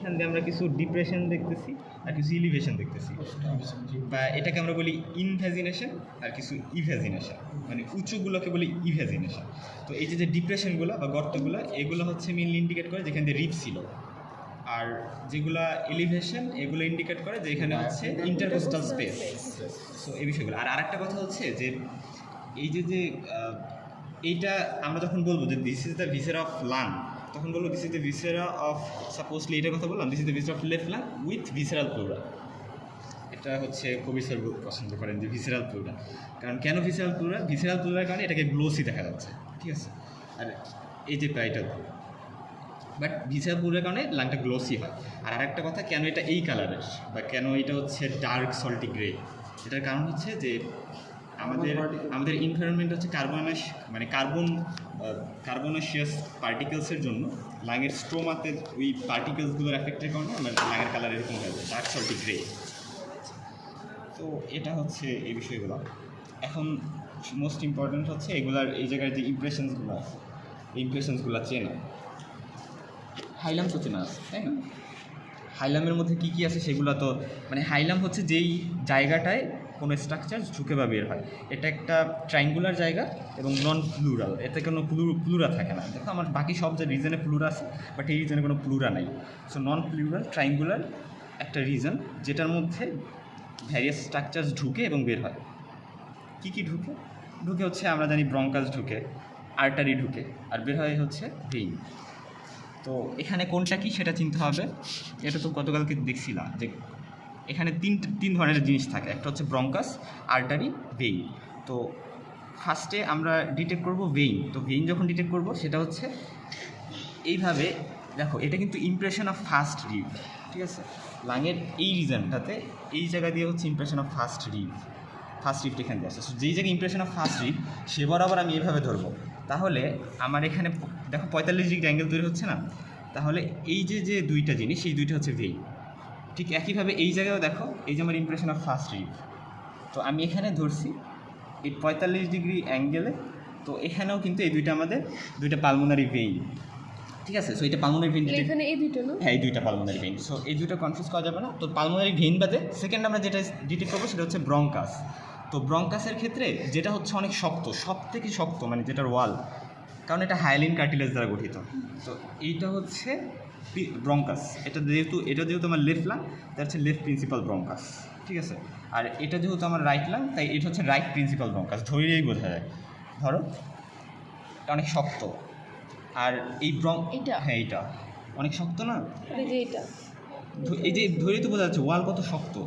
এখান দিয়ে আমরা কিছু ডিপ্রেশন দেখতেছি আর কিছু ইলিভেশন দেখতেছি, বা এটাকে আমরা বলি ইনভ্যাজিনেশন আর কিছু ইভ্যাজিনেশন, মানে উঁচুগুলোকে বলি ইভ্যাজিনেশন। তো এই যে ডিপ্রেশনগুলো বা গর্তগুলো, এগুলো হচ্ছে মেইনলি ইন্ডিকেট করে যেখান দিয়ে রিপ ছিল, আর যেগুলা এলিভেশন এগুলো ইন্ডিকেট করে যে এখানে হচ্ছে ইন্টারকোস্টাল স্পেস। সো এই বিষয়গুলো। আর আরেকটা কথা হচ্ছে যে এই যে এইটা আমরা যখন বলবো যে this is the viscera of lung, তখন বলবো this is the viscera of, supposedly এটার কথা বললাম, this is the viscera of left lung with visceral pleura. এটা হচ্ছে কবি স্যার পছন্দ করেন যে ভিসেরাল প্লুরা। কারণ কেন ভিসেরাল প্লুরা? ভিসেরাল প্লুরার কারণে এটাকে গ্লোসি দেখা যাচ্ছে, ঠিক আছে? আর এই যে প্যারাইটাল প্লুরা, বাট ভিসেরাল প্লুরার কারণে লাংটা গ্লোসি হয়। আর আরেকটা কথা, কেন এটা এই কালারের বা কেন এটা হচ্ছে ডার্ক সল্টি গ্রে, এটার কারণ হচ্ছে যে আমাদের এনভায়রনমেন্ট হচ্ছে কার্বনাশিয়াস পার্টিকেলসের জন্য লাংয়ের স্ট্রোমাতে ওই পার্টিকেলসগুলোর এফেক্টের কারণে আমার লাংয়ের কালার এরকম হয়ে যায়, ডার্ক সল্টি গ্রে। তো এটা হচ্ছে এই বিষয়গুলো। এখন মোস্ট ইম্পর্ট্যান্ট হচ্ছে এগুলার এই জায়গায় যে ইমপ্রেশনসগুলো আছে, এই ইমপ্রেশনসগুলো চেনা। হাইলাম তো চেনা আছে, তাই না? হাইলামের মধ্যে কী কী আছে সেগুলো তো, মানে হাইলাম হচ্ছে যেই জায়গাটায় কোনো স্ট্রাকচার ঝুঁকে বা বের হয়। এটা একটা ট্রাইঙ্গুলার জায়গা এবং নন প্লুরাল, এতে কোনো প্লুরা থাকে না। দেখো আমার বাকি সব যে রিজনে প্লুরা আছে, বাট এই রিজনে কোনো প্লুরা নাই। সো নন প্লুরাল ট্রাইঙ্গুলার একটা রিজন, যেটার মধ্যে ভ্যারিয়াস স্ট্রাকচারস ঢুকে এবং বের হয়। কী কী ঢুকে হচ্ছে আমরা জানি ব্রঙ্কাস ঢুকে, আর্টারি ঢুকে, আর বের হয় হচ্ছে ভেইন। তো এখানে কোনটা কি সেটা চিনতে হবে। এটা তো গতকালকে দেখছিলাম যে এখানে তিন ধরনের জিনিস থাকে, একটা হচ্ছে ব্রঙ্কাস, আর্টারি, ভেইন। তো ফার্স্টে আমরা ডিটেক্ট করব ভেইন। তো ভেইন যখন ডিটেক্ট করব সেটা হচ্ছে এইভাবে, দেখো এটা কিন্তু ইমপ্রেশন অফ ফার্স্ট রিব, ঠিক আছে? লাংয়ের এই রিজনটাতে এই জায়গা দিয়ে হচ্ছে ইমপ্রেশন অফ ফার্স্ট রিব এখানে দিয়ে আসছে। সো যেই জায়গায় ইমপ্রেশন অফ ফার্স্ট রিব সে বরাবর আমি এইভাবে ধরবো, তাহলে আমার এখানে দেখো 45 ডিগ্রি অ্যাঙ্গেল তৈরি হচ্ছে না? তাহলে এই যে দুইটা জিনিস, এই দুইটা হচ্ছে ভেইন। ঠিক একইভাবে এই জায়গায়ও দেখো, এই যে আমার ইমপ্রেশন অফ ফার্স্ট রিব, তো আমি এখানে ধরছি এই 45 ডিগ্রি অ্যাঙ্গেলে। তো এখানেও কিন্তু এই দুইটা আমাদের দুইটা পালমোনারি ভেইন, ঠিক আছে? সো এটা পালমোনারি ভেইন, এখানে এই দুটো না? হ্যাঁ, এই দুইটা পালমোনারি ভেইন। সো এই দুটো কনফিউজ করা যাবে না। তো পালমোনারি ভেইন বাদে সেকেন্ড আমরা যেটা ডিটেক্ট করবো সেটা হচ্ছে ব্রঙ্কাস। তো ব্রঙ্কাসের ক্ষেত্রে যেটা হচ্ছে অনেক শক্ত, সব থেকে শক্ত, মানে যেটার ওয়াল, কারণ এটা হায়ালিন কার্টিলেজ দ্বারা গঠিত। তো এইটা হচ্ছে ব্রঙ্কাস। এটা যেহেতু আমার লেফট লাং, এটা হচ্ছে লেফট প্রিন্সিপাল ব্রঙ্কাস, ঠিক আছে? আর এটা যেহেতু আমার রাইট লাং, তাই এটা হচ্ছে রাইট প্রিন্সিপাল ব্রঙ্কাস। ধরেই বোঝা যায়, ধরো এটা অনেক শক্ত। আর এই হ্যাঁ, এইটা অনেক শক্ত না? এই যে ধরেই তো বোঝা যাচ্ছে ওয়াল কত শক্ত।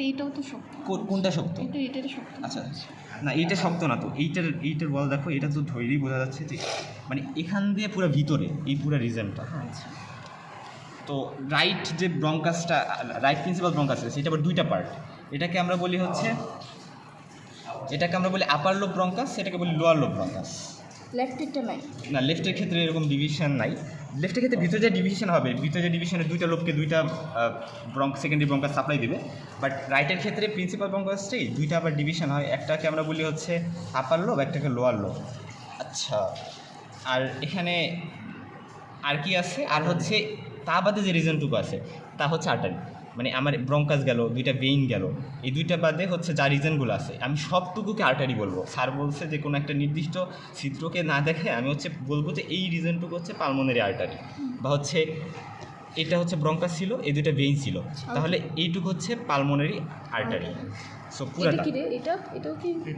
এইটাও তো শক্ত। কোনটা শক্ত? এটা শক্ত। আচ্ছা, না এইটা শক্ত না। তো এইটার ওয়াল দেখো, এটা তো ধরেই বোঝা যাচ্ছে যে মানে এখান দিয়ে পুরো ভিতরে এই পুরো রিজনটা। আচ্ছা, তো রাইট যে ব্রঙ্কাসটা, রাইট প্রিন্সিপাল ব্রঙ্কাস আছে, সেটা আবার দুইটা পার্ট। এটাকে আমরা বলি আপার লোব ব্রঙ্কাস, সেটাকে বলি লোয়ার লোব ব্রঙ্কাস। লেফটেরটা নাই না, লেফটের ক্ষেত্রে এরকম ডিভিশন নাই। লেফটের ক্ষেত্রে ভিতরে যে ডিভিশন হবে, ভিতরে যে ডিভিশনে দুইটা লোবকে দুইটা সেকেন্ডারি ব্রঙ্কাস সাপ্লাই দেবে। বাট রাইটের ক্ষেত্রে প্রিন্সিপাল ব্রঙ্কাসটাই দুইটা আবার ডিভিশন হয়, একটাকে আমরা বলি হচ্ছে আপার লোব, একটাকে লোয়ার লোব। আচ্ছা, আর এখানে আর কি আছে? আর হচ্ছে তা বাদে যে রিজনটুকু আছে তা হচ্ছে আর্টারি, মানে আমার ব্রঙ্কাস গেল, দুইটা ভেইন গেল, এই দুইটা বাদে হচ্ছে যা রিজনগুলো আছে আমি সবটুকুকে আর্টারি বলবো। স্যার বলছে যে কোনো একটা নির্দিষ্ট চিত্রকে না দেখে আমি হচ্ছে বলবো যে এই রিজনটুকু হচ্ছে পালমোনারি আর্টারি, বা হচ্ছে এটা হচ্ছে ব্রঙ্কাস ছিল, এই দুইটা ভেইন ছিল, তাহলে এইটুকু হচ্ছে পালমোনারি আর্টারি। সো পুরাটা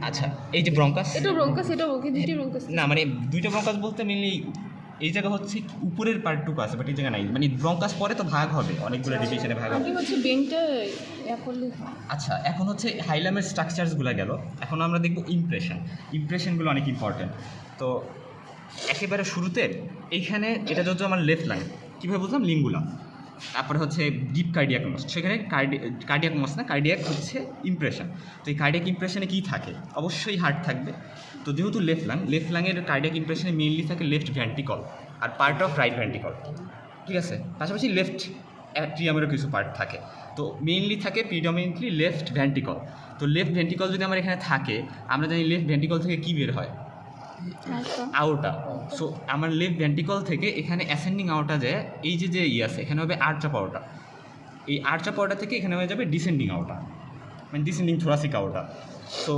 আচ্ছা, এই যে ব্রঙ্কাস, না মানে দুইটা ব্রঙ্কাস বলতে মেনলি এই জায়গা হচ্ছে উপরের পার্টটুকু আছে, বাট এই জায়গা নাই। মানে ব্রঙ্কাস পরে তো ভাগ হবে, অনেকগুলো ডিভিশনে ভাগ হবে। আচ্ছা, এখন হচ্ছে হাইলামের স্ট্রাকচারসগুলো গেল, এখন আমরা দেখব ইমপ্রেশনগুলো অনেক ইম্পর্টেন্ট। তো একেবারে শুরুতে এইখানে এটা যত আমার লেফট লাইন, কীভাবে বললাম? লিঙ্গুলা, তারপরে হচ্ছে ডিপ কার্ডিয়াক মাস, সেখানে কার্ডিয়াক মাস না, কার্ডিয়াক হচ্ছে ইমপ্রেশন। তো এই কার্ডিয়াক ইমপ্রেশনে কী থাকে? অবশ্যই হার্ট থাকবে। তো যেহেতু লেফট লাংয়ের কার্ডিয়াক ইমপ্রেশনে মেইনলি থাকে লেফট ভেন্ট্রিকল আর পার্ট অফ রাইট ভেন্ট্রিকল, ঠিক আছে? পাশাপাশি লেফট অ্যাট্রিয়ামেরও কিছু পার্ট থাকে। তো মেইনলি থাকে প্রিডমিনেন্টলি লেফট ভেন্ট্রিকল। তো লেফট ভেন্ট্রিকল যদি আমার এখানে থাকে, আমরা জানি লেফট ভেন্ট্রিকল থেকে কী বের হয়? আওরটা। সো আমার লেফট ভেন্টিকল থেকে এখানে অ্যাসেন্ডিং আউটটা যায়, এই যে আছে এখানে হবে আর্চা পাওয়াটা, এই আর্চা পাওয়াটা থেকে এখানে হয়ে যাবে ডিসেন্ডিং আউটটা, মানে ডিসেন্ডিং থোরাসিক আউটটা। সো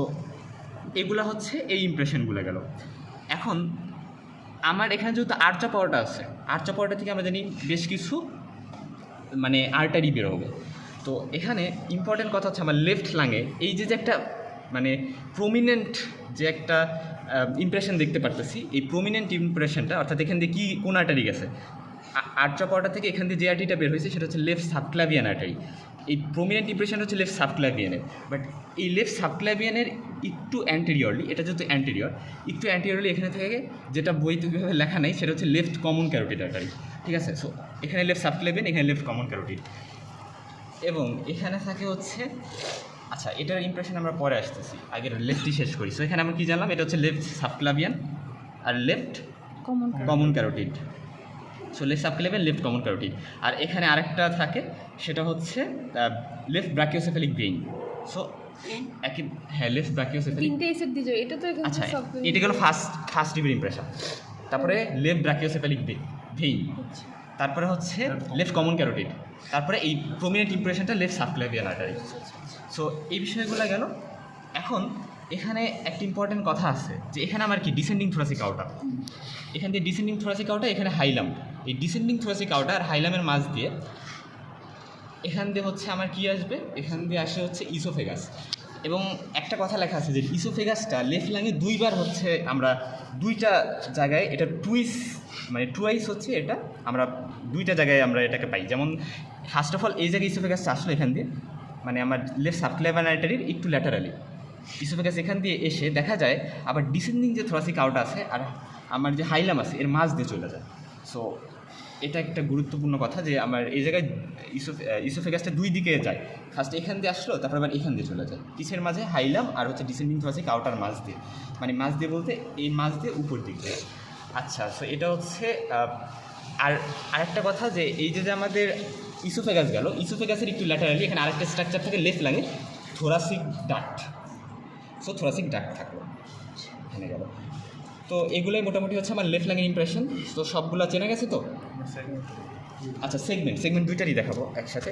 এগুলো হচ্ছে এই ইমপ্রেশনগুলো গেল। এখন আমার এখানে যেহেতু আর্চা পাওয়াটা আছে, আর্চা পাওয়াটা থেকে আমরা জানি বেশ কিছু মানে আর্টারি বের হবে। তো এখানে ইম্পর্টেন্ট কথা হচ্ছে আমার লেফট লাঙে এই যে একটা মানে প্রমিনেন্ট যে একটা ইমপ্রেশন দেখতে পারতেছি, এই প্রমিনেন্ট ইমপ্রেশনটা অর্থাৎ এখান দিয়ে কি কোন আর্টারি গেছে, আর্চা পাওয়াটা থেকে এখান দিয়ে যে আর্টারিটা বের হয়েছে সেটা হচ্ছে লেফট সাবক্লাভিয়ান আর্টারি। এই প্রমিনেন্ট ইমপ্রেশনটা হচ্ছে লেফট সাবক্লাভিয়ানের, বাট এই লেফট সাবক্লাভিয়ানের একটু অ্যান্টেরিয়রলি, এটা যেহেতু অ্যান্টেরিয়র, একটু অ্যান্টেরিয়রলি এখানে থেকে যেটা বইতে ওইভাবে লেখা নেই সেটা হচ্ছে লেফট কমন ক্যারোটিড আর্টারি, ঠিক আছে। সো এখানে লেফট সাবক্লাভিয়ান, এখানে লেফট কমন ক্যারোটিড, এবং এখানে থাকে হচ্ছে, আচ্ছা এটার ইমপ্রেশন আমরা পরে আসতেছি, আগে লেফটই শেষ করি। সো এখানে আমরা কী জানলাম, এটা হচ্ছে লেফট সাবক্লাভিয়ান আর left common carotid. So left subclavian, left common carotid. আর এখানে আরেকটা থাকে সেটা হচ্ছে লেফট ব্রাকিওসেফালিক ভেইন। সো একই, হ্যাঁ লেফট ব্রাকিওসেফালিক, এটা তো আচ্ছা এটা গেল ফার্স্ট ডিগ্রি ইমপ্রেশন। তারপরে লেফট ব্রাকিওসেফালিক ভেইন, তারপরে হচ্ছে লেফট কমন ক্যারোটিড, তারপরে এই প্রমিনেন্ট ইমপ্রেশনটা লেফট সাবক্লাভিয়ান আর্টারি। সো এই বিষয়গুলো গেল। এখন এখানে একটা ইম্পর্টেন্ট কথা আছে যে এখানে আমার কি ডিসেন্ডিং থোরাসিক আউটা, এখান দিয়ে ডিসেন্ডিং থোরাসিক আউটা, এখানে হাইলাম, এই ডিসেন্ডিং থোরাসিক আউটা আর হাইলামের মাঝ দিয়ে এখান দিয়ে হচ্ছে আমার কি আসবে, এখান দিয়ে আসে হচ্ছে ইসোফেগাস। এবং একটা কথা লেখা আছে যে ইসোফেগাসটা লেফট লাঙে দুইবার হচ্ছে, আমরা দুইটা জায়গায় এটা টুয়াইস হচ্ছে, এটা আমরা দুইটা জায়গায় আমরা এটাকে পাই। যেমন ফার্স্ট অফ অল এই জায়গায় ইসোফেগাসটা আসলো এখান দিয়ে, মানে আমার লেফট সাবক্লাভিয়ান আর্টারির একটু ল্যাটারালি ইসোফেগাস এখান দিয়ে এসে দেখা যায় আবার ডিসেন্ডিং যে থোরাসিক আউট আছে আর আমার যে হাইলাম আছে এর মাঝ দিয়ে চলে যায়। সো এটা একটা গুরুত্বপূর্ণ কথা যে আমার এই জায়গায় ইসোফেগাসটা দুই দিকে যায়, ফার্স্ট এখান দিয়ে আসলো তারপর আবার এখান দিয়ে চলে যায়, কিসের মাঝে, হাইলাম আর হচ্ছে ডিসেন্ডিং থোরাসিক আউটার মাঝ দিয়ে, মানে মাঝ দিয়ে বলতে এই মাঝ দিয়ে উপর দিক দিয়ে। আচ্ছা, সো এটা হচ্ছে আর আরেকটা কথা যে এই যে আমাদের ইসোফেগাস গেল, ইসোফেগাসের একটু ল্যাটারালি এখানে আরেকটা স্ট্রাকচার থেকে লেফট লাগে thoracic duct. So thoracic duct থাকলো এখানে গেল। তো এগুলোই মোটামুটি হচ্ছে আমার লেফট লাঙের ইমপ্রেশন। তো সবগুলো চেনা গেছে তো। আচ্ছা, সেগমেন্ট দুইটারই দেখাবো একসাথে।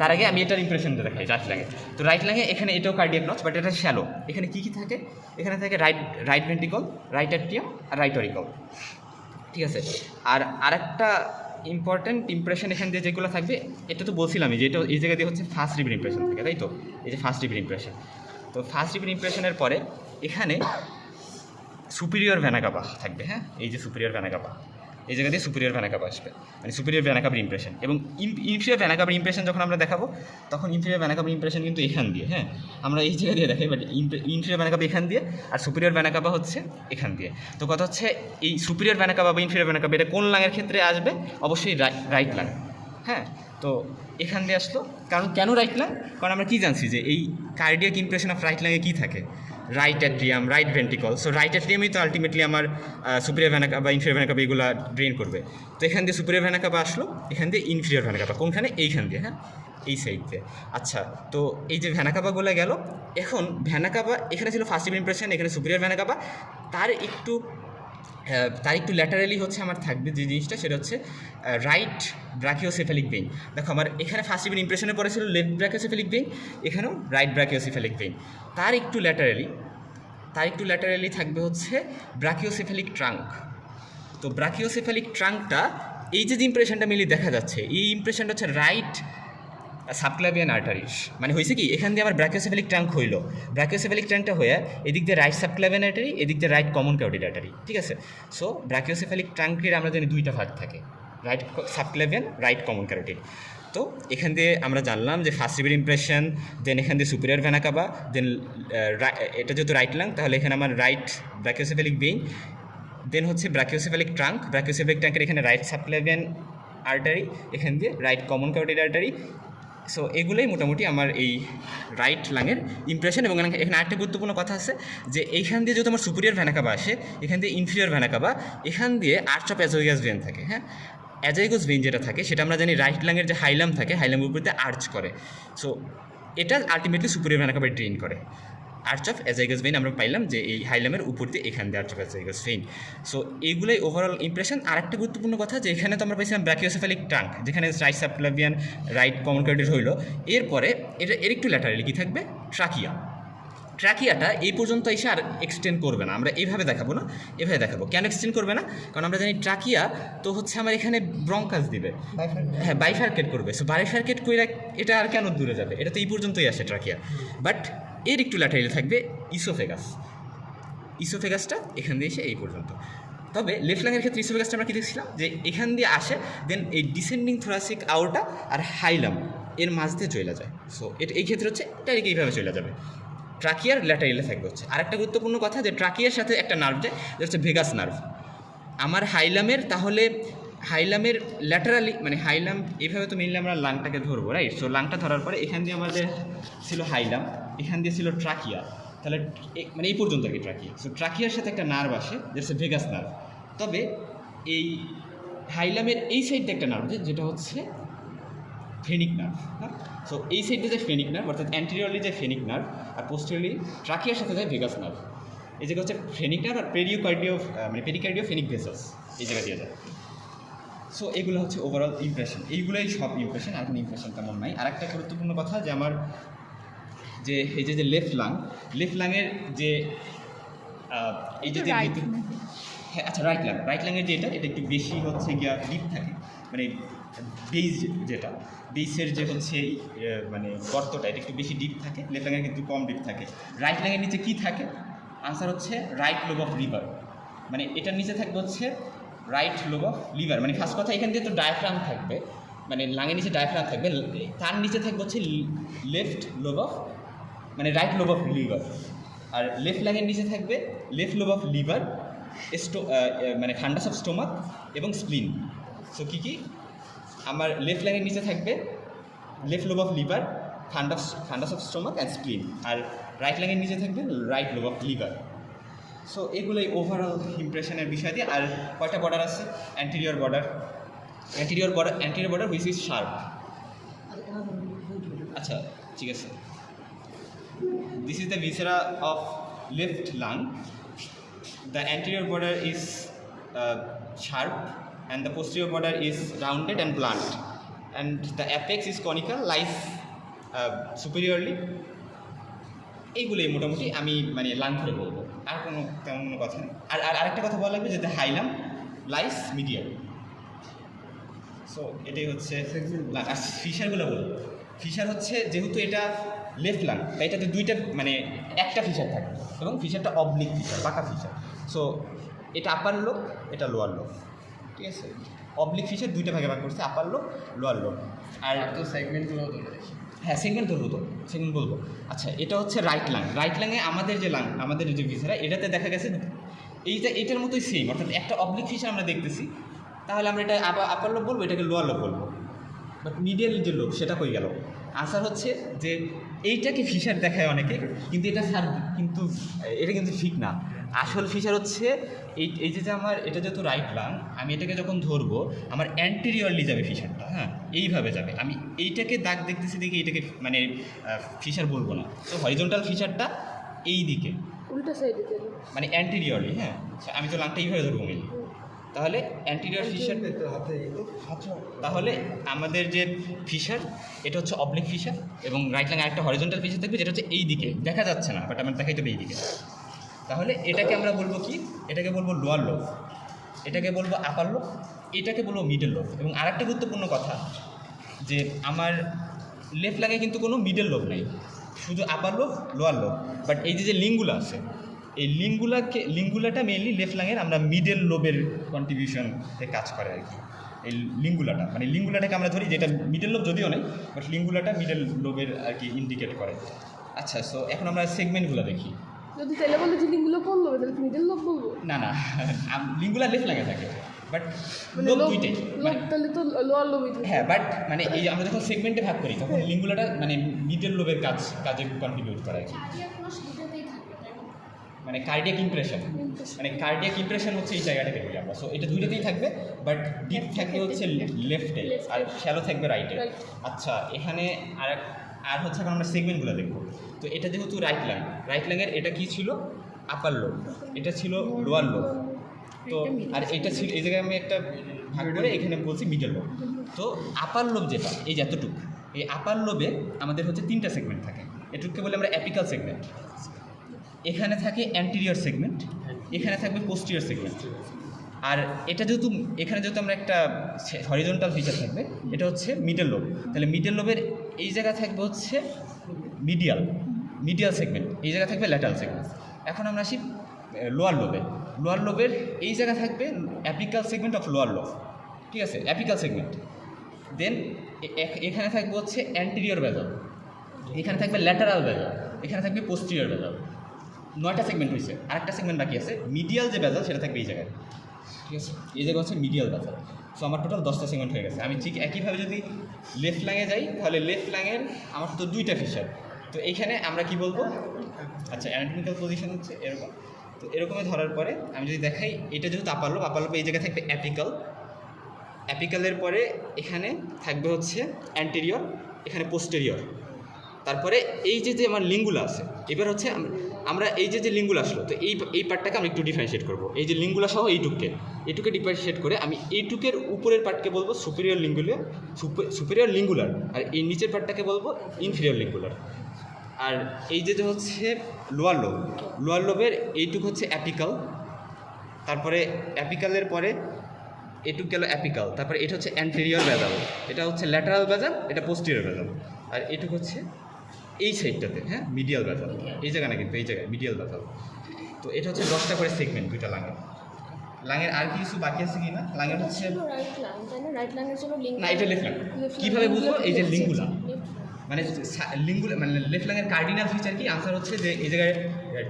তার আগে আমি এটার ইমপ্রেশনটা দেখাই রাইট লাঙে। তো রাইট লাঙে এখানে এটাও কার্ডিয়াক নচ, বাট এটা শ্যালো। এখানে কী কী থাকে, এখানে থাকে রাইট ভেন্ট্রিকল, রাইট অ্যাট্রিয়াম আর রাইট অরিকল, ঠিক আছে। আর আরেকটা ইম্পর্ট্যান্ট ইমপ্রেশন এখান দিয়ে যেগুলো থাকবে, এটা তো বলছিলামই যে এটা এই জায়গা দিয়ে হচ্ছে ফার্স্ট ডিগ্রি ইমপ্রেশন থাকে, তাই তো। এই যে ফার্স্ট ডিগ্রি ইমপ্রেশন, তো ফার্স্ট ডিগ্রি ইমপ্রেশনের পরে এখানে সুপিরিয়র ভ্যানাকাপা থাকবে। হ্যাঁ, এই যে সুপিরিয়র ভ্যানাকাপা, এই জায়গা দিয়ে সুপিরিয়র ভ্যানাকাপা আসবে, মানে সুপিরিয়র ভ্যানাকাপার ইমপ্রেশন। এবং ইনফিরিয়র ভ্যানাকাপার ইমপ্রেশন যখন আমরা দেখাবো তখন ইনফিরিয়র ভ্যানাকাপার ইমপ্রেশন কিন্তু এখান দিয়ে, হ্যাঁ আমরা এই জায়গা দিয়ে দেখাই, বাট ইনফিরিয়র ভ্যানাকাপা এখান দিয়ে আর সুপিরিয়র ভ্যানাকাপা হচ্ছে এখান দিয়ে। তো কথা হচ্ছে এই সুপিরিয়র ভ্যানাকাপা বা ইনফিরিয়র ভ্যানাকাপা এটা কোন লাঙের ক্ষেত্রে আসবে, অবশ্যই রাইট লাং। হ্যাঁ, তো এখান দিয়ে আসলো, কারণ কেন রাইট লাং, কারণ আমরা কী জানছি যে এই কার্ডিয়াক ইমপ্রেশন অফ রাইট লাঙে কী থাকে, right atrium, right ventricle. So right অ্যাট্রিয়ামই তো আলটিমেটলি আমার সুপিরিয়র ভ্যানাকাপা বা ইনফিরিয়র ভ্যানাকাপা এগুলো ড্রেন করবে। তো এখান দিয়ে সুপিরিয়র ভ্যানাকাপা আসলো, এখান দিয়ে ইনফিরিয়র ভ্যানাকাপা কোনখানে, এইখান দিয়ে, হ্যাঁ এই সাইড দিয়ে। আচ্ছা, তো এই যে ভ্যানাকাপাগুলো গেল, এখন ভ্যানাকাপা এখানে ছিল ফার্স্ট ইমপ্রেশন, এখানে সুপিরিয়র ভ্যানাকাপা, তার একটু ল্যাটারালি হচ্ছে আমার থাকবে যে জিনিসটা, সেটা হচ্ছে রাইট ব্রাকিওসেফালিক ভেইন। দেখো আমার এখানে ফার্স্ট ইমপ্রেশনে পরে ছিল লেফট ব্রাকিওসেফালিক ভেইন, এখানেও রাইট ব্রাকিওসেফালিক ভেইন। তার একটু ল্যাটারালি থাকবে হচ্ছে ব্রাকিওসেফালিক ট্রাঙ্ক। তো ব্রাকিওসেফালিক ট্রাঙ্কটা এই যে ইমপ্রেশনটা মিলি দেখা যাচ্ছে, এই ইমপ্রেশনটা হচ্ছে রাইট সাবক্লাভিয়ান আর্টারিস। মানে হয়েছে কি, এখান দিয়ে আমার ব্রাকিওসেফালিক ট্রাঙ্ক হইলো, ব্রাকিওসেফালিক ট্রাঙ্কটা হয়ে এদিক দিয়ে রাইট সাবক্লাভিয়ান আর্টারি, এদিক দিয়ে রাইট কমন ক্যারোটিড আর্টারি, ঠিক আছে। সো ব্রাকিওসেফালিক ট্রাঙ্কের আমরা জানি দুইটা ভাগ থাকে, right subclavian, right common carotid. তো এখান দিয়ে আমরা জানলাম যে ফার্স্ট ডিগ্রি ইমপ্রেশন, দেন এখান দিয়ে সুপিরিয়র ভ্যানাকাপা, দেন এটা যেহেতু রাইট লাং তাহলে এখানে আমার রাইট ব্রাকিওসেফালিক ভেইন, দেন হচ্ছে ব্রাকিওসেফালিক ট্রাঙ্ক, ব্রাকিওসেফালিক ট্রাঙ্কের এখানে রাইট সাবক্লাভিয়ান আর্টারি, এখান দিয়ে right common carotid artery. So এগুলোই মোটামুটি আমার এই রাইট লাঙের ইমপ্রেশন। এবং এখানে আরেকটা গুরুত্বপূর্ণ কথা আছে যে এইখান দিয়ে যেহেতু আমার সুপিরিয়র ভ্যানাকাপা আসে, এখান দিয়ে ইনফিরিয়র ভ্যানাকাপা, এখান দিয়ে আর্চ অফ অ্যাজোইগাস ভেন থাকে। হ্যাঁ, অ্যাজোইগাস ভেন যেটা থাকে সেটা আমরা জানি রাইট লাঙের যে হাইলাম থাকে, হাইলামের উপর দিয়ে আর্চ করে। সো এটা আলটিমেটলি সুপিরিয়র ভ্যানাকাপায় ড্রেন করে। আর্চ অফ অ্যাজাইগাস ভেইন আমরা পাইলাম যে এই হাইলামের উপর দিয়ে এখান দিয়ে আর্চ অফ অ্যাজাইগাস ভেইন। সো এইগুলোই ওভারঅল ইমপ্রেশন। আরেকটা গুরুত্বপূর্ণ কথা যে এখানে তো আমরা পাইছিলাম ব্র্যাকিওসেফালিক ট্রাঙ্ক, যেখানে রাইট সাবক্লাভিয়ান রাইট কমন কার্ডিড হইলো। এরপরে এর একটু ল্যাটারালি কী থাকবে, ট্রাকিয়া। ট্রাকিয়াটা এই পর্যন্ত এসে আর এক্সটেন্ড করবে না, আমরা এইভাবে দেখাবো না, এভাবে দেখাবো। কেন এক্সটেন্ড করবে না? কারণ আমরা জানি ট্রাকিয়া তো হচ্ছে আমার এখানে ব্রঙ্কাস দিবে, হ্যাঁ বাইফার্কেট করবে। সো বাইফার্কেট করে এটা আর কেন দূরে যাবে, এটা তো এই পর্যন্তই আসে ট্রাকিয়া। বাট এর একটু ল্যাটারালি থাকবে ইসোফেগাস, ইসোফেগাসটা এখান দিয়ে এসে এই পর্যন্ত। তবে লেফট লাংয়ের ক্ষেত্রে ইসোফেগাসটা আমরা কী দেখছিলাম যে এখান দিয়ে আসে, দেন এই ডিসেন্ডিং থোরাসিক আউটা আর হাইলাম এর মাঝ দিয়ে চলে যায়। সো এটা এই ক্ষেত্রে হচ্ছে ডাইরেক্ট এইভাবে চলে যাবে। ট্রাকিয়ার ল্যাটারালে থাকবে হচ্ছে আরেকটা গুরুত্বপূর্ণ কথা যে ট্রাকিয়ার সাথে একটা নার্ভ যায়, যেটা হচ্ছে ভেগাস নার্ভ। আমার হাইলামের তাহলে হাইলামের ল্যাটারালি মানে হাইলাম এইভাবে তো মেনলি আমরা লাংটাকে ধরবো, রাইট? সো লাংটা ধরার পরে এখান দিয়ে আমাদের ছিল হাইলাম, এখান দিয়ে ছিল ট্রাকিয়া, তাহলে মানে এই পর্যন্ত আর কি ট্রাকিয়া। সো ট্রাকিয়ার সাথে একটা নার্ভ আসে যেটা হচ্ছে ভেগাস নার্ভ। তবে এই হাইলামের এই সাইডটা একটা নার্ভ যেটা হচ্ছে ফেনিক নার্ভ, হ্যাঁ। সো এই সাইডে যায় ফেনিক নার্ভ, অর্থাৎ অ্যান্টেরিয়রলি যায় ফেনিক নার্ভ, আর পোস্টেরিয়রলি ট্রাকিয়ার সাথে যায় ভেগাস নার্ভ। এই জায়গা হচ্ছে ফেনিক নার্ভ আর পেরিওকার্ডিও মানে পেরিকার্ডিও ফেনিক ভেসাস এই জায়গা দিয়ে যায়। সো এগুলো হচ্ছে ওভারঅল ইমপ্রেশন, এইগুলোই সব ইমপ্রেশন, আর কোনো ইমপ্রেশন তেমন নাই। আর একটা গুরুত্বপূর্ণ কথা যে আমার যে এই যে লেফট লাংয়ের যে এই যে হ্যাঁ আচ্ছা রাইট লাংয়ের যে এটা একটু বেশি হচ্ছে গিয়া ডিপ থাকে, মানে বেইজ যেটা বেইসের যে হচ্ছে মানে গর্তটা এটা একটু বেশি ডিপ থাকে, লেফট লাংয়ের কিন্তু কম ডিপ থাকে। রাইট লাংয়ের নিচে কী থাকে? আনসার হচ্ছে রাইট লোব অফ লিভার, মানে এটার নিচে থাকবে হচ্ছে রাইট লোব অফ লিভার। মানে ফার্স্ট কথা এখান দিয়ে তো ডায়াফ্রাম থাকবে, মানে লাঙের নিচে ডায়াফ্রাম থাকবে, তার নিচে থাকবে হচ্ছে লেফট লোব অফ মানে রাইট লোব অফ লিভার, আর লেফট লাঙের নিচে থাকবে লেফট লোব অফ লিভার, মানে ফান্ডাস অফ স্টোমাক এবং স্প্লিন। সো কী আমার লেফট লাইনের নিচে থাকবে left lobe of liver, fundus of stomach and spleen, আর রাইট লাইনের নিচে থাকবে right lobe of liver. So এগুলোই ওভারঅল ইমপ্রেশনের বিষয় দিয়ে। আর কয়টা বর্ডার আছে? Anterior border which is sharp. আচ্ছা ঠিক আছে, this is the viscera of left lung. The anterior border is sharp and the posterior border is rounded and blunt, and the apex is conical, lies superiorly. এইগুলোই মোটামুটি আমি মানে lung ধরে বলবো, আর কোনো তেমন কোনো কথা নেই। আর আরেকটা কথা বলা লাগবে যে the hilum lies medial. So এটাই হচ্ছে লাং। আর ফিশারগুলো বলবো, ফিশার হচ্ছে যেহেতু এটা লেফট লাং তাই এটাতে দুইটা মানে একটা ফিশার থাকে, এবং ফিশারটা অবলিক ফিশার, বাঁকা ফিশার। সো এটা আপার লোব, এটা লোয়ার লোব, ঠিক আছে? অবলিক ফিশার দুইটা ভাগে ভাগ করছে, আপার লোব, লোয়ার লোব। আর তো সেগমেন্টগুলো হ্যাঁ সেগমেন্ট ধরবো তো, সেগমেন্ট বলবো। আচ্ছা এটা হচ্ছে রাইট লাংয়ে আমাদের যে ভিসেরা এটাতে দেখা গেছে এইটার মতোই সেম, অর্থাৎ একটা অবলিক ফিশার আমরা দেখতেছি, তাহলে আমরা এটা আপার লোব বলবো, এটাকে লোয়ার লোব বলবো। বাট মিডিয়াল যে লোব সেটা কই গেল? আনসার হচ্ছে যে এইটাকে ফিশার দেখায় অনেকে, কিন্তু এটা কিন্তু ঠিক না। আসল ফিশার হচ্ছে এই যে আমার এটা যেহেতু রাইট লাং, আমি এটাকে যখন ধরবো আমার অ্যান্টেরিয়রলি যাবে ফিশারটা, হ্যাঁ এইভাবে যাবে। আমি এইটাকে দাগ দেখতেছি দেখে এইটাকে মানে ফিশার বলবো না। তো হরিজন্টাল ফিশারটা এই দিকে উল্টা সাইডে মানে অ্যান্টেরিয়রলি, হ্যাঁ আমি তো লাংটা এইভাবে ধরবো মেনলি, তাহলে অ্যান্টেরিয়র ফিশার। তাহলে আমাদের যে ফিশার এটা হচ্ছে অবলিক ফিশার, এবং রাইট লাইনে আরেকটা হরিজন্টাল ফিশার থাকবে যেটা হচ্ছে এই দিকে, দেখা যাচ্ছে না বাট আমার দেখাইতে হবে এই দিকে। তাহলে এটাকে আমরা বলবো কি? এটাকে বলবো লোয়ার লোব, এটাকে বলবো আপার লোব, এটাকে বলবো মিডল লোব। এবং আরেকটা গুরুত্বপূর্ণ কথা যে আমার লেফট লাইনে কিন্তু কোনো মিডল লোব নাই, শুধু আপার লোব, লোয়ার লোব। বাট এই যে লিঙ্গুলা আছে, এই লিঙ্গুলাটা মেনলি লেফট লাংয়ের আমরা মিডল লোবের কন্ট্রিবিউশনে কাজ করে আর কি। এই লিঙ্গুলাটাকে আমরা ধরি, যেটা মিডল লোব যদিও নেই, বাট লিঙ্গুলাটা মিডল লোবের আর কি ইন্ডিকেট করে। আচ্ছা, সো এখন আমরা সেগমেন্টগুলো দেখি। যদি তাহলে বলে যে লিঙ্গুলো কোন লোবে, তাহলে মিডল লোব বলবো না লিঙ্গুলা লেফট লাংয়ে থাকে, বাট লোব দুইটাই, তাহলে তো লোয়ার লোবই। হ্যাঁ বাট মানে এই আমরা যখন সেগমেন্টে ভাগ করি তখন লিঙ্গুলাটা মানে মিডল লোবের কাজে কন্ট্রিবিউট করে আর কি। মানে কার্ডিয়াক ইমপ্রেশন হচ্ছে এই জায়গাটাকে বলি আমরা। সো এটা দুইটাতেই থাকবে, বাট ডিপ থাকবে হচ্ছে লেফটে আর শ্যালো থাকবে রাইটে। আচ্ছা এখানে আর হচ্ছে এখন আমরা সেগমেন্টগুলো দেখব। তো এটা যেহেতু রাইট ল্যাংয়ের এটা কি ছিল, আপার লোব, এটা ছিল লোয়ার লোব। তো আর এটা ছিল এই জায়গায় আমি একটা ভাগ করে এখানে বলছি মিডল লোব। তো আপার লোব যেটা এই যে এতটুকু, এই আপার লোবে আমাদের হচ্ছে 3টা সেগমেন্ট থাকে। এটুকুকে বলে আমরা অ্যাপিক্যাল সেগমেন্ট। এখানে থাকে অ্যান্টেরিয়র সেগমেন্ট, এখানে থাকবে পোস্টিরিয়র সেগমেন্ট। আর এটা যেহেতু এখানে যেহেতু আমরা একটা হরিজন্টাল ফিচার থাকবে, এটা হচ্ছে মিডল লোব। তাহলে মিডল লোবের এই জায়গা থাকবে হচ্ছে মিডিয়াল সেগমেন্ট, এই জায়গা থাকবে ল্যাটারাল সেগমেন্ট। এখন আমরা আসি লোয়ার লোবের এই জায়গা থাকবে apical segment of lower lobe, ঠিক আছে, অ্যাপিক্যাল সেগমেন্ট। দেন এখানে থাকবে হচ্ছে অ্যান্টেরিয়র বেজাল, এখানে থাকবে ল্যাটারাল বেজাল, এখানে থাকবে পোস্টিরিয়র বেজাল। 9টা সেগমেন্ট হয়েছে, আরেকটা সেগমেন্ট বাকি আছে। মিডিয়াল যে বেজাল সেটা থাকবে এই জায়গায়, ঠিক আছে, এই জায়গা হচ্ছে মিডিয়াল বেজাল। সো আমার টোটাল 10টা সেগমেন্ট হয়ে গেছে। আমি ঠিক একইভাবে যদি লেফট লাইনে যাই, তাহলে লেফট লাইনের আমার তো 2টা ফিচার। তো এইখানে আমরা কি বলবো, আচ্ছা অ্যানাটমিক্যাল পজিশন হচ্ছে এরকম। তো এরকমই ধরার পরে আমি যদি দেখাই, এটা যেহেতু আপার লোব এই জায়গায় থাকবে অ্যাপিক্যালের পরে এখানে থাকবে হচ্ছে অ্যান্টেরিয়র, এখানে পোস্টেরিয়র। তারপরে এই যে আমার লিঙ্গুলা আছে, এবার হচ্ছে আমরা এই যে লিঙ্গুলা আসলো, তো এই পার্টটাকে আমরা একটু ডিফারেন্সিয়েট করবো। এই যে লিঙ্গুলা সহ এইটুকে ডিফারেন্সিয়েট করে আমি এইটুকের উপরের পার্টকে বলবো সুপিরিয়র লিঙ্গুলার, আর এই নিচের পার্টটাকে বলবো ইনফিরিয়র লিঙ্গুলার। আর এই যে হচ্ছে লোয়ার লোবের এইটুক হচ্ছে অ্যাপিক্যাল, তারপরে অ্যাপিক্যালের পরে এটুক গেল অ্যাপিক্যাল, তারপরে এটা হচ্ছে অ্যান্টেরিয়র বেজাল, এটা হচ্ছে ল্যাটারাল বেজাল, এটা পোস্টিরিয়র বেজাল। আর এটুক হচ্ছে এই সাইডটাতে, হ্যাঁ, মিডিয়াল বেজাল, এই জায়গা না কিন্তু এই জায়গায় মিডিয়াল বেজাল। তো এটা হচ্ছে 10টা করে সেগমেন্ট 2টা লাঙের। আর কিছু বাকি আছে কি না? লাঙের হচ্ছে না, এটা লেফট লাং। কীভাবে বুঝবো? এই যে লিঙ্গুলা, মানে লেফট লাঙের কার্ডিনাল ফিচার কি? আনসার হচ্ছে যে এই জায়গায়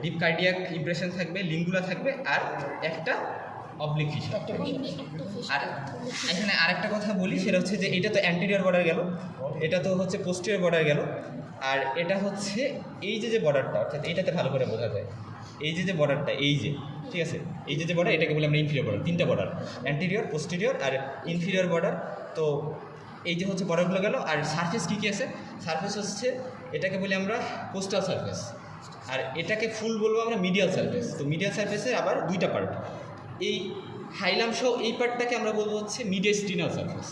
ডিপ কার্ডিয়াক ইমপ্রেশন থাকবে, লিঙ্গুলা থাকবে, আর একটা অবলিক ফিচার। আর এখানে আরেকটা কথা বলি, সেটা হচ্ছে যে এটা তো অ্যান্টেরিয়র বর্ডার গেল, এটা তো হচ্ছে পোস্টেরিয়র বর্ডার গেল, আর এটা হচ্ছে এই যে বর্ডারটা, অর্থাৎ এইটাতে ভালো করে বোঝা যায়, এই যে বর্ডারটা, এই যে, ঠিক আছে, এই যে বর্ডার, এটাকে বলি আমরা ইনফিরিয়র বর্ডার। 3টা বর্ডার, অ্যান্টেরিয়র, পোস্টেরিয়র আর ইনফিরিয়র বর্ডার। তো এই যে হচ্ছে বর্ডারগুলো গেল। আর সারফেস কী আছে? সারফেস হচ্ছে এটাকে বলি আমরা কোস্টাল সারফেস, আর এটাকে ফুল বলবো আমরা মিডিয়াল সারফেস। তো মিডিয়াল সারফেসের আবার 2টা পার্ট, এই হাইলাম সহ এই পার্টটাকে আমরা বলবো হচ্ছে মিডিয়াস্টিনাল সারফেস,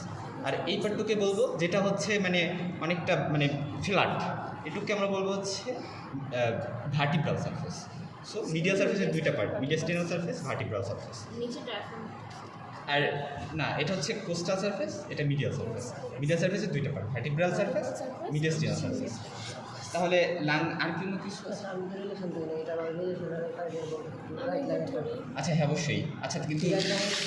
আর এই পার্টটুকে বলবো যেটা হচ্ছে মানে অনেকটা মানে ফ্ল্যাট, এটুকুকে আমরা বলবো হচ্ছে ভার্টিব্রাল সারফেস। সো মিডিয়াল সারফেসের 2টা part, mediastinal surface, vertebral surface. আর না, এটা হচ্ছে কোস্টাল সারফেস, এটা মিডিয়াল সারফেস। মিডিয়াল সারফেসের 2টা part, vertebral surface, mediastinal surface. তাহলে আর কি কিছু? আচ্ছা হ্যাঁ, অবশ্যই। আচ্ছা কিন্তু